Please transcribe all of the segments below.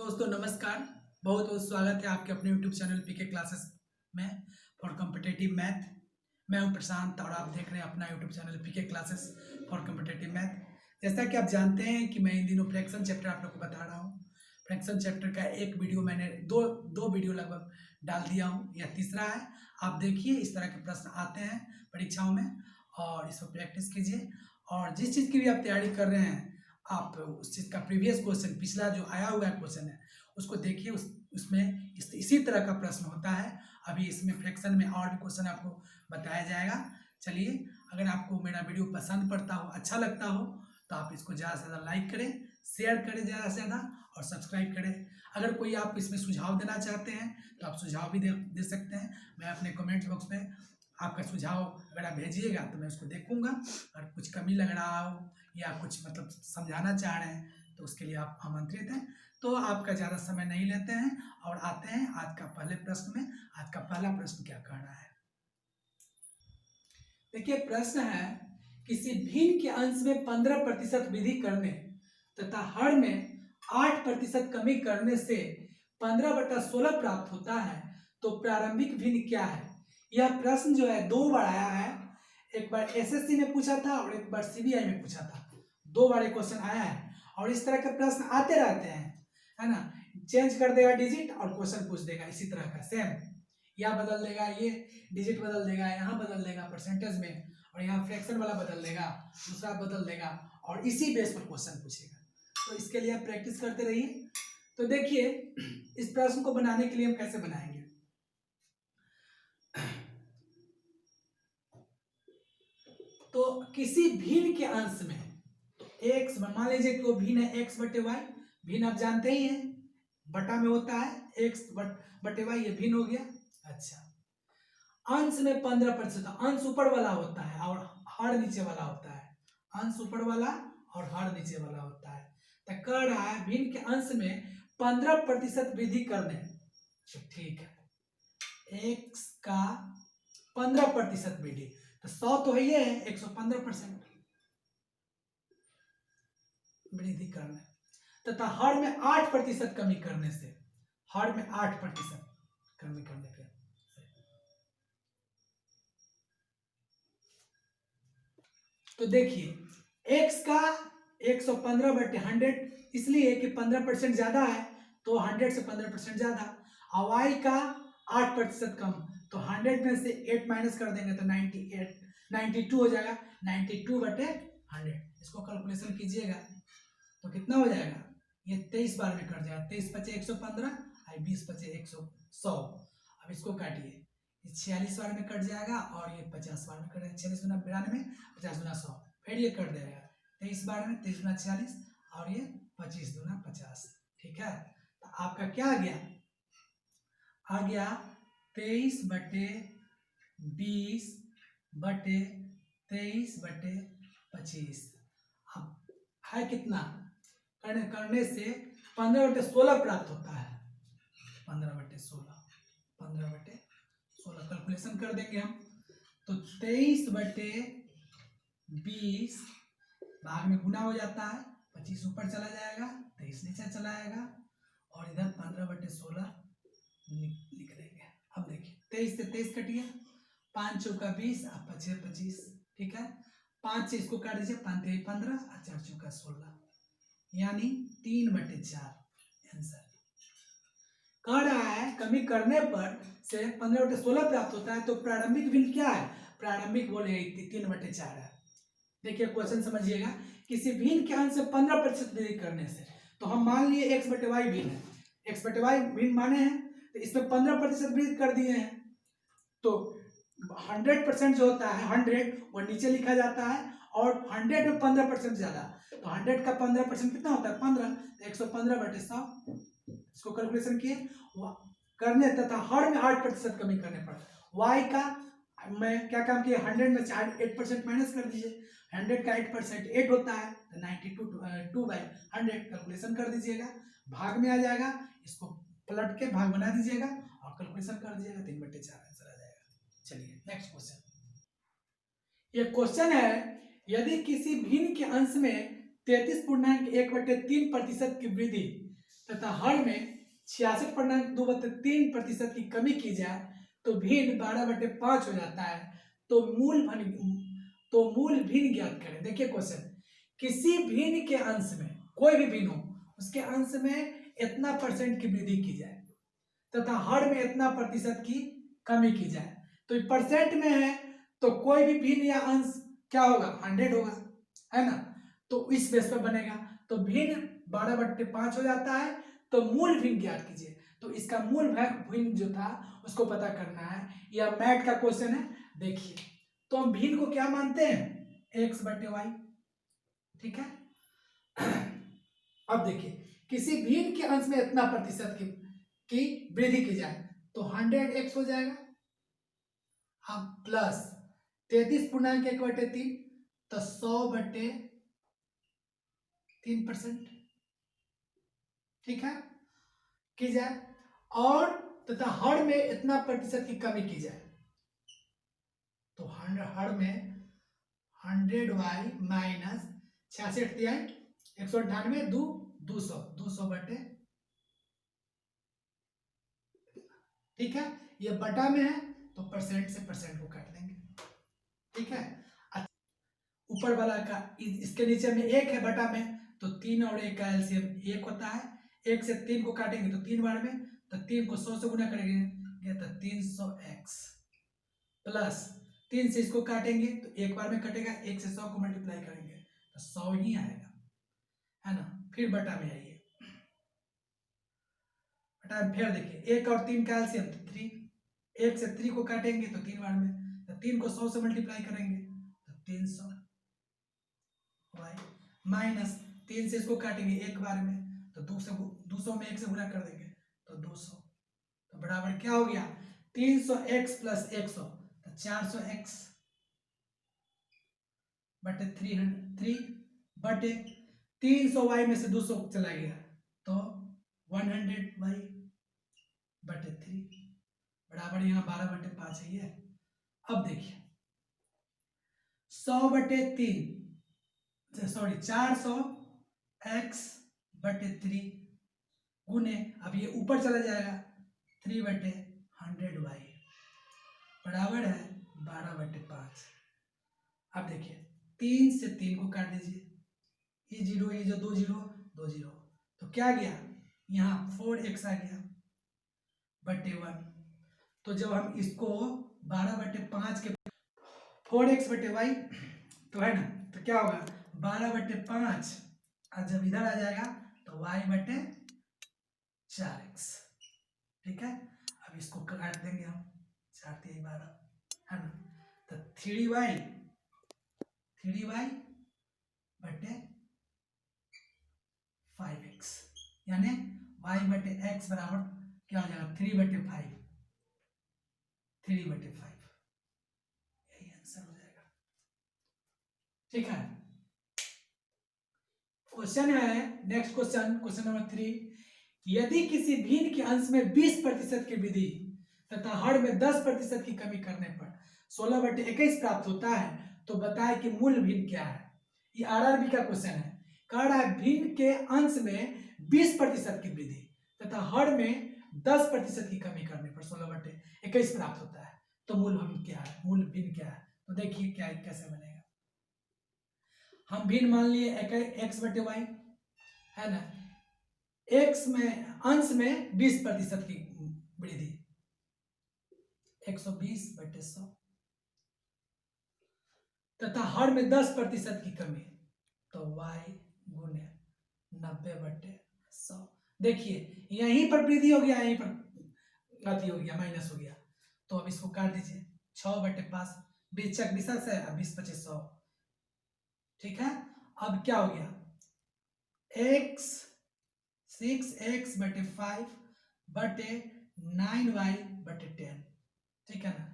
दोस्तों नमस्कार। बहुत बहुत स्वागत है आपके अपने यूट्यूब चैनल पीके क्लासेस में फॉर कॉम्पिटिटिव मैथ। मैं हूं प्रशांत और आप देख रहे हैं अपना YouTube channel PK classes for competitive math. जैसा कि आप जानते हैं कि मैं इन दिनों फ्रैक्शन चैप्टर आप लोग को बता रहा हूं। फ्रैक्शन चैप्टर का एक वीडियो मैंने दो वीडियो लगभग डाल दिया हूँ, यह तीसरा है। आप देखिए, इस तरह के प्रश्न आते हैं परीक्षाओं में और इसको प्रैक्टिस कीजिए। और जिस चीज़ की भी आप तैयारी कर रहे हैं, आप उस चीज़ का प्रीवियस क्वेश्चन, पिछला जो आया हुआ क्वेश्चन है उसको देखिए। उसमें इसी तरह का प्रश्न होता है। अभी इसमें फ्रैक्शन में और भी क्वेश्चन आपको बताया जाएगा। चलिए, अगर आपको मेरा वीडियो पसंद पड़ता हो, अच्छा लगता हो, तो आप इसको ज़्यादा से ज़्यादा लाइक करें, शेयर करें ज़्यादा से ज़्यादा और सब्सक्राइब करें। अगर कोई आप इसमें सुझाव देना चाहते हैं तो आप सुझाव भी दे सकते हैं। मैं अपने कमेंट बॉक्स में आपका सुझाव अगर आप भेजिएगा तो मैं उसको देखूंगा। और कुछ कमी लग रहा हो या कुछ मतलब समझाना चाह रहे हैं तो उसके लिए आप आमंत्रित हैं। तो आपका ज़्यादा समय नहीं लेते हैं और आते हैं आज का पहले प्रश्न में। आज का पहला प्रश्न क्या कहना है, देखिए। प्रश्न है, किसी भिन्न के अंश में 15% वृद्धि करने तथा हर में 8% कमी करने से 15/16 प्राप्त होता है, तो प्रारंभिक भिन्न क्या है। यह प्रश्न जो है 2 बार आया है। एक बार एसएससी में पूछा था और एक बार सीबीआई में पूछा था। 2 बार क्वेश्चन आया है और इस तरह के प्रश्न आते रहते हैं, है ना। चेंज कर देगा डिजिट और क्वेश्चन पूछ देगा इसी तरह का सेम। या बदल देगा, ये डिजिट बदल देगा, यहाँ बदल देगा परसेंटेज में, और यहाँ फ्रैक्शन वाला बदल देगा, दूसरा बदल देगा और इसी बेस पर क्वेश्चन पूछेगा। तो इसके लिए आप प्रैक्टिस करते रहिए। तो देखिए, इस प्रश्न को बनाने के लिए हम कैसे बनाएंगे। तो किसी भिन्न के अंश में, तो एक्स मान लीजिए कि वो भिन्न है एक्स बटे वाई। भिन्न आप जानते ही हैं, बटा में होता है एक्स बटे वाई, ये भिन्न हो गया। अच्छा, अंश में 15%, अंश ऊपर वाला होता है और हर नीचे वाला होता है। अंश ऊपर वाला और हर नीचे वाला होता है। तो कह रहा है भिन्न के अंश में 15% वृद्धि करने। तो ठीक है, एक्स का 15% वृद्धि, तो 100 तो है, ये है 115% वृद्धि करने तथा हर में 8% कमी करने से, हर में 8% कमी करने पे। तो देखिए, x का 115/100, इसलिए कि 15% ज्यादा है तो 100 से 15% ज्यादा, और y का 8% कम, तो 100 में से 8 माइनस कर देंगे तो 92 हो जाएगा। 92/100, इसको कैलकुलेशन कीजिएगा तो कितना हो जाएगा। ये 23 बार में कट जाएगा। 23 × 5 = 115 और 20 × 5 = 100। अब इसको काटिए, 46 बार में कट जाएगा और ये 50 बार में कट जाएगा। 46 × 92, 50 × 100, फिर ये कट जाएगा 23 बार में, 23 × 46 और ये 25 × 50। ठीक है, तो आपका क्या आ गया, 23/20/23/25। अब है कितना, करने से 15/16 प्राप्त होता है। 15/16 कैलकुलेशन कर देंगे हम, तो 23/20 भाग में गुना हो जाता है, 25 ऊपर चला जाएगा, 23 नीचे चला आएगा और इधर 15/16 लिख देंगे। अब देखिए, 23 से 23 कटिए, 5 चौका 20 और 5 25। ठीक है, 5 से इसको काट दीजिए, 5 3 15 और 4 चौका 16, यानी 3/4 आंसर। कह रहा है कमी करने पर से 15/16 प्राप्त होता है, तो प्रारंभिक भिन्न क्या है। प्रारंभिक बोले 3/4 है। देखिए क्वेश्चन समझिएगा, किसी भिन्न के अंश से 15% वृद्धि करने से, तो हम मान लिए एक्स बटे वाई भिन्न है, एक्स बटे वाई भिन्न माने हैं, तो इसमें 15% वृद्धि कर दिए हैं। तो 100% जो होता है 100 वो नीचे लिखा जाता है, और 100 में 15% ज्यादा, तो 100 का 15% कितना होता है 15, तो 115/100। इसको कैलकुलेशन किए करने तथा हर में 8% कमी करने पर y का, मैं क्या काम किया, 100 में से 8% माइनस कर दीजिए। 100 का 8% 8 होता है, तो 92/100 कैलकुलेशन कर दीजिएगा, भाग में आ जाएगा। इसको पलट के भाग बना दीजिएगा और कैलकुलेशन कर दीजिएगा, 3/4 आंसर आ जाएगा। चलिए नेक्स्ट क्वेश्चन। ये क्वेश्चन है, यदि किसी भिन्न के अंश में 33.1/3% की वृद्धि तथा हर में 66.2/3% की कमी की जाए तो भिन्न 12/5 हो जाता है। तो मूल भिन्न ज्ञात करें। देखिए क्वेश्चन, किसी भिन्न के अंश में, कोई भी भिन्न हो उसके अंश में इतना परसेंट की वृद्धि की जाए तथा हर में इतना प्रतिशत की कमी की जाए। तो ये परसेंट में है तो कोई भी भिन्न या अंश क्या होगा, 100 होगा, है ना। तो इस बेस पर बनेगा। तो भिन्न 12/5 हो जाता है। तो मूल भिन्न ज्ञात कीजिए। तो इसका मूल भिन्न जो था उसको पता करना है। यह मैथ का क्वेश्चन है। देखिए, तो हम भिन्न को क्या मानते हैं, x/y, ठीक है। अब देखिए, किसी भिन्न के अंश में इतना प्रतिशत की वृद्धि की जाए तो 100x हो जाएगा। अब प्लस 33.1/3 तो 100/3%, ठीक है, की जाए। और तथा हर में इतना प्रतिशत की कमी की जाए तो हर में 100y माइनस 66 198 200 200/, ठीक है। ये बटा में है तो परसेंट से परसेंट को काट देंगे, ठीक है। ऊपर वाला का इसके नीचे में 1 है बटा में, तो 3 और 1 का एलसीएम 1 होता है। 1 से 3 को काटेंगे तो 3 बार में, तो 3 को 100 से गुना करेंगे तो 300x प्लस 3 से इसको काटेंगे तो एक बार में कटेगा, 1 से 100 को मल्टीप्लाई करेंगे तो 100 ही आएगा, है ना। फिर बटा में आइए, बटा में फिर देखिए 1 और 3 का एलसीएम 3, 1 से 3 को काटेंगे तो 3 बार में, तो 3 को 100 से मल्टीप्लाई करेंगे तो 300 y माइनस 3 से इसको काटेंगे एक बार में तो 200 में 1 से गुणा कर देंगे तो 200, तो बराबर क्या हो गया, 300x प्लस 100 तो 400x बटे 300 बटे 300y में से 200 चला गया तो 100y बटे 3 बराबर यहाँ 12/5 है ये। अब देखिए 100/3 सॉरी 400x बटे 3 गुने, अब ये ऊपर चला जाएगा 3/100y बराबर है 12/5। अब देखिए 3 से 3 को काट दीजिए, ये 0 ये जो 2 0 2 0 तो क्या गया, यहाँ 4x आ गया बटे 1। तो जब हम इसको 12/5 के 4x/y तो है ना, तो क्या होगा 12/5 और जब इधर आ जाएगा तो y/4x, ठीक है। अब इसको काट देंगे हम, 4 3 12, है ना। तो 3y बटे 5x यानी y/x बराबर क्या हो जाएगा 3/5, 3/5 यही आंसर हो जाएगा, ठीक है। क्वेश्चन है नेक्स्ट क्वेश्चन, क्वेश्चन नंबर 3, यदि किसी भिन्न के अंश में 20% की वृद्धि तथा हर में 10% की कमी करने पर 16/21 प्राप्त होता है तो बताए कि मूल भिन्न क्या है। ये आरआरबी का क्वेश्चन है। कह रहा है भिन्न के अंश में 20% की वृद्धि तथा हर में 10% की कमी करने पर 16/21 प्राप्त होता है। तो मूल भिन्न क्या है, मूल भिन्न क्या है। तो देखिए क्या कैसे बनेगा। हम भिन्न मान लिए x/y, है ना। x में अंश में 20% की वृद्धि 120/100 तथा हर में 10% की कमी तो y गुने 90/100। देखिए यहीं पर वृद्धि हो गया, यहीं पर अति हो गया, माइनस हो गया। तो अब इसको काट दीजिए, 6/5 20 चक 20 है, 20/25 100, ठीक है। अब क्या हो गया, x 6x/5 बटे 9y/10, ठीक है ना।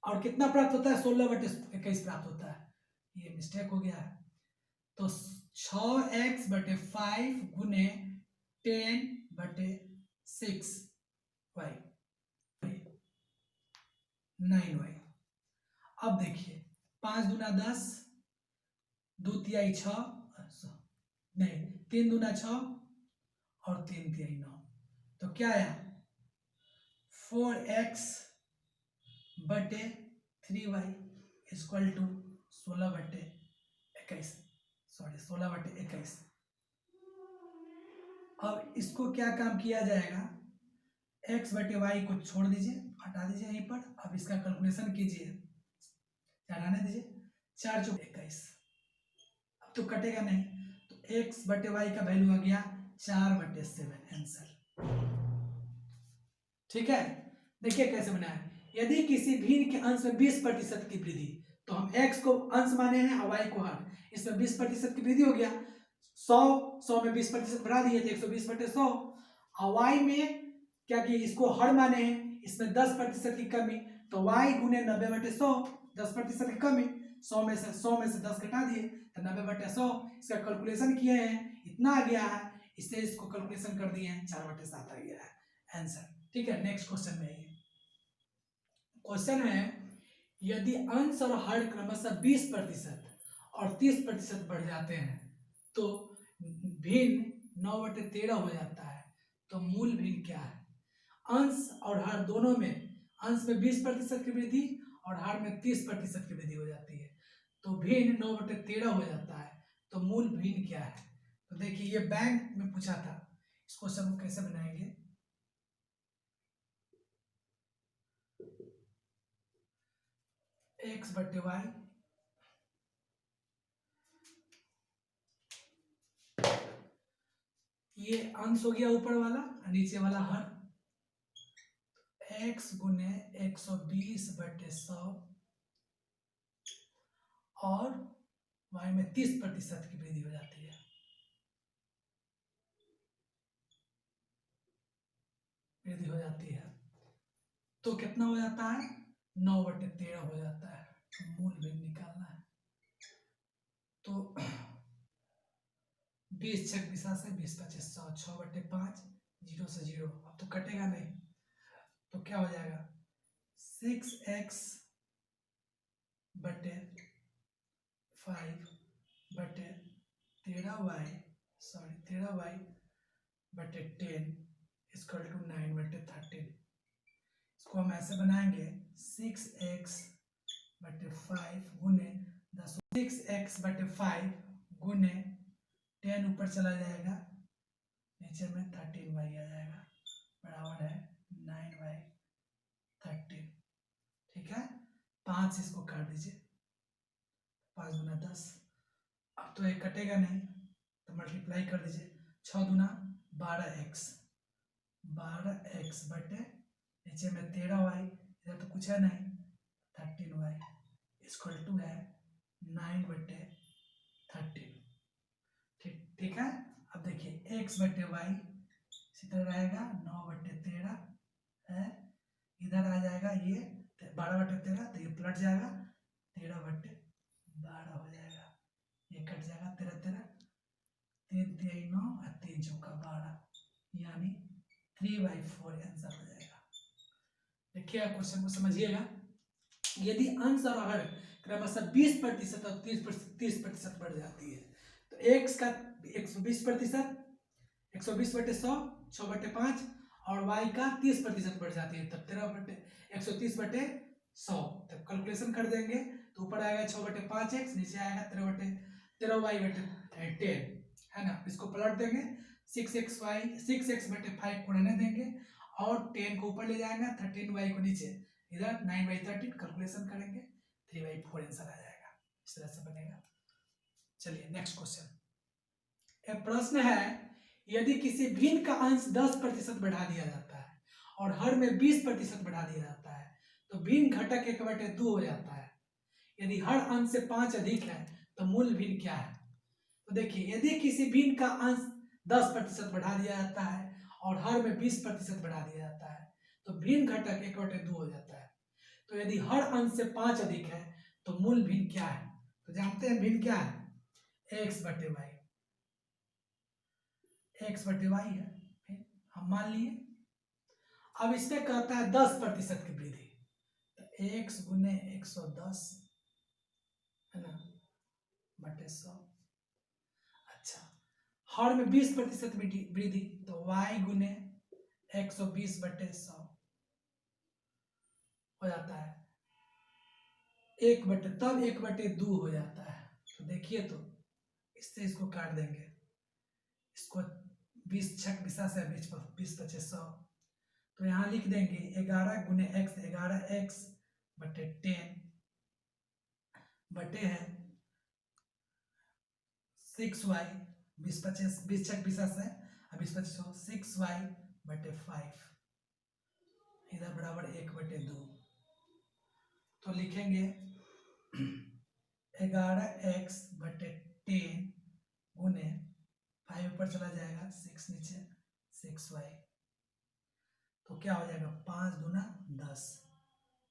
और कितना प्राप्त होता है, 16/21 प्राप्त होता है। ये मिस्टेक हो गया है। तो 6x/5 गुने 10/6y 9y। अब देखिए 5 दूना 10, 2 तिहाई 6, नहीं 3 दूना 6 और 3×3 9, तो क्या आया 4x बटे 3y इक्वल टू 16/21, सॉरी 16/21। अब इसको क्या काम किया जाएगा, x बटे वाई को छोड़ दीजिए, हटा दीजिए यहीं पर। अब इसका कैलकुलेशन कीजिए, हटाने दीजिए, 4×4 = 21। अब तो कटेगा नहीं, तो x बटे वाई का वैल्यू आ गया 4/7 आंसर। ठीक है, देखिए कैसे बनाया। यदि किसी भिन्न के अंश में 20% की वृद्धि, तो हम x को अंश माने हैं और y को हर, इसमें 20% की वृद्धि हो गया, 100 में 20% बढ़ा दिए तो 120/100। और y में क्या कि इसको हर माने हैं, इसमें 10% की कमी, तो y गुने 90/100, 10% की कमी, 100 में से 10 घटा दिए तो 90/100। इसका कैलकुलेशन किए हैं, इतना आ गया है, इससे इसको कैलकुलेशन कर दिए हैं, 4/7 आ गया है आंसर। ठीक है, नेक्स्ट क्वेश्चन में आइए। क्वेश्चन है, यदि अंश और हर क्रमशः 20% और 30% बढ़ जाते हैं तो भिन्न 9/13 हो जाता है, तो मूल भिन्न क्या है। अंश और हर दोनों में, अंश में 20% की वृद्धि और हर में 30% की वृद्धि हो जाती है, तो भिन्न 9/13 हो जाता है, तो मूल भिन्न क्या है। तो देखिए ये बैंक में पूछा था, इस क्वेश्चन को कैसे बनाएंगे। x बटे वाई, ये अंश हो गया ऊपर वाला, नीचे वाला हर, x गुने 120/100 और y में 30% की वृद्धि हो जाती है, वृद्धि हो जाती है, तो कितना हो जाता है 9/13 हो जाता है। तो मूल भिन्न निकालना है, तो 20×6 = 20×25 100, 6/5, 0 से 0, अब तो कटेगा नहीं, तो क्या हो जाएगा 6x बटे 5/13y, सॉरी 13y बटे 10 इक्वल टू 9/13। इसको हम ऐसे बनाएंगे 6x बटे 5 गुने 10, 6x बटे 5 गुने 10 ऊपर चला जाएगा, नीचे में 13y आ जाएगा, बराबर है 9/13। ठीक है, 5 इसको काट दीजिए, 5 गुना 10, अब तो ये कटेगा नहीं, तो मल्टीप्लाई कर दीजिए, 6 दूना 12x, 12x बटे नीचे में 13y, इधर तो कुछ है नहीं, 13y इक्वल टू है 9/13। ठीक है, अब देखिए x बटे वाई सीधा रहेगा 9/13 है, इधर आ जाएगा ये 12/13, तो ये पलट जाएगा 13/12 हो जाएगा, ये कट जाएगा 13 3×3 9 और 3×4 12, यानी 3/4 आंसर हो जाएगा। देखिए आप क्वेश्चन को समझिएगा, यदि अंश और हर क्रमशः 20% और 30% बढ़ जाती है, तो x का 120%, 120/100, 6/5 और y का 30% बढ़ जाती है, तब 130/100, तब कैलकुलेशन कर देंगे तो ऊपर आएगा 6/5x, नीचे आएगा 13y/10 है ना। इसको पलट देंगे, 6x/5 को रहने देंगे और 10 को ऊपर ले जाएंगे, 13y को नीचे, इधर 9/13 कैलकुलेशन करेंगे, 3/4 आंसर आ जाएगा। इस तरह से बनेगा। चलिए नेक्स्ट क्वेश्चन। एक प्रश्न है, यदि किसी भिन्न का अंश 10% बढ़ा दिया जाता है और हर में 20% बढ़ा दिया जाता है, तो भिन्न घटक 1/2 हो जाता है। यदि हर अंश से 5 अधिक है तो मूल भिन्न क्या है। तो देखिए, यदि किसी भिन्न का अंश 10% बढ़ा दिया जाता है और हर में 20% बढ़ा दिया जाता है, तो भिन्न घटक 1/2 हो जाता है। तो यदि हर अंश से 5 अधिक है तो मूल भिन्न क्या है। तो जानते हैं भिन्न क्या है, x/y, x/y है, हम मान लिए। अब इसमें कहता है 10% की वृद्धि, तो x गुने 110 है ना बटे 100। अच्छा, हर में 20% वृद्धि, तो y गुने 120/100 हो जाता है 1/2 हो जाता है। तो देखिए, तो इससे इसको काट देंगे, इसको 20 छक 20 से 20/2500, तो यहाँ लिख देंगे 11 गुने x, 11x बटे 10 बटे है 6y, 20 छक 20 से 20/2500, 6y बटे 5, इधर बराबर 1/2। तो लिखेंगे 11x बटे 10 गुने 5 ऊपर चला जाएगा, 6 नीचे, 6y, तो क्या हो जाएगा 5 दूना 10,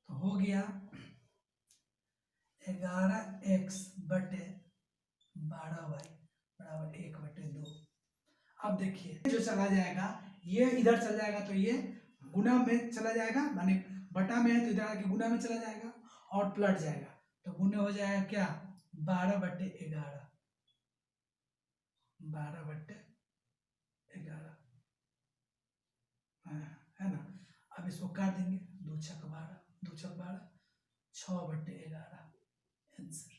तो हो गया 11x बटे 12y बराबर 1/2। अब देखिए जो चला जाएगा ये इधर चला जाएगा, तो ये गुना में चला जाएगा, माने बटा में है तो इधर आके गुना में चला जाएगा और पलट जाएगा, तो गुने हो जाएगा क्या 12/11, 12/11 है ना। अब इसको काट देंगे, 2 छक 12, 2 छक 12, 6/11 आंसर।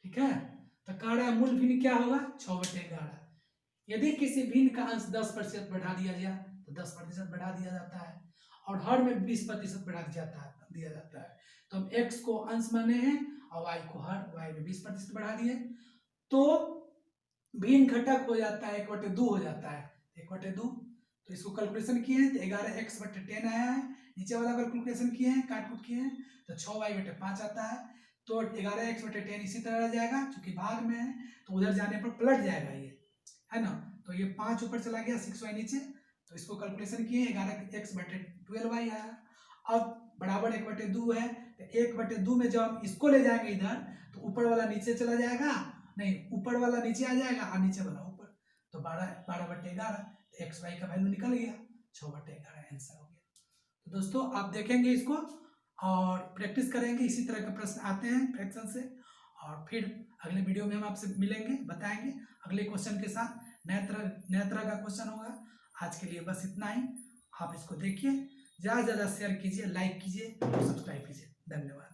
ठीक है, तो कार्य मूल भिन्न क्या होगा 6/11। यदि किसी भिन्न का अंश 10% बढ़ा दिया जाए तो 10% बढ़ा दिया जाता है, और हर में 20% बढ़ा दिया जाता है। तो हम x को अंश माने हैं और y को हर, y में 20% बढ़ा दिए, तो भिन्न घटक हो जाता है 1/2 हो जाता है, 1/2। तो इसको कैलकुलेशन किए हैं तो 11x/10 आया है, नीचे वाला कैलकुलेशन किए हैं, काट कूट किए हैं, तो 6y/5 आता है। तो 11x/10 इसी तरह रह जाएगा, क्योंकि भाग में है तो उधर जाने पर पलट जाएगा ये, है ना। तो ये 5 ऊपर चला गया, 6y नीचे, तो इसको कैलकुलेशन किए 11x/12y आया। अब बराबर 1/2 है, तो 1/2 में जब हम इसको ले जाएंगे इधर, तो ऊपर वाला नीचे चला जाएगा, नहीं ऊपर वाला नीचे आ जाएगा और नीचे वाला ऊपर, तो 12/11, तो एक्स वाई का वैल्यू निकल गया 6/11 आंसर हो गया। तो दोस्तों आप देखेंगे इसको और प्रैक्टिस करेंगे, इसी तरह के प्रश्न आते हैं फ्रैक्शन से, और फिर अगले वीडियो में हम आपसे मिलेंगे, बताएंगे अगले क्वेश्चन के साथ, नया तरह का क्वेश्चन होगा। आज के लिए बस इतना ही, आप इसको देखिए, ज़्यादा से ज़्यादा शेयर कीजिए, लाइक कीजिए और सब्सक्राइब कीजिए। धन्यवाद।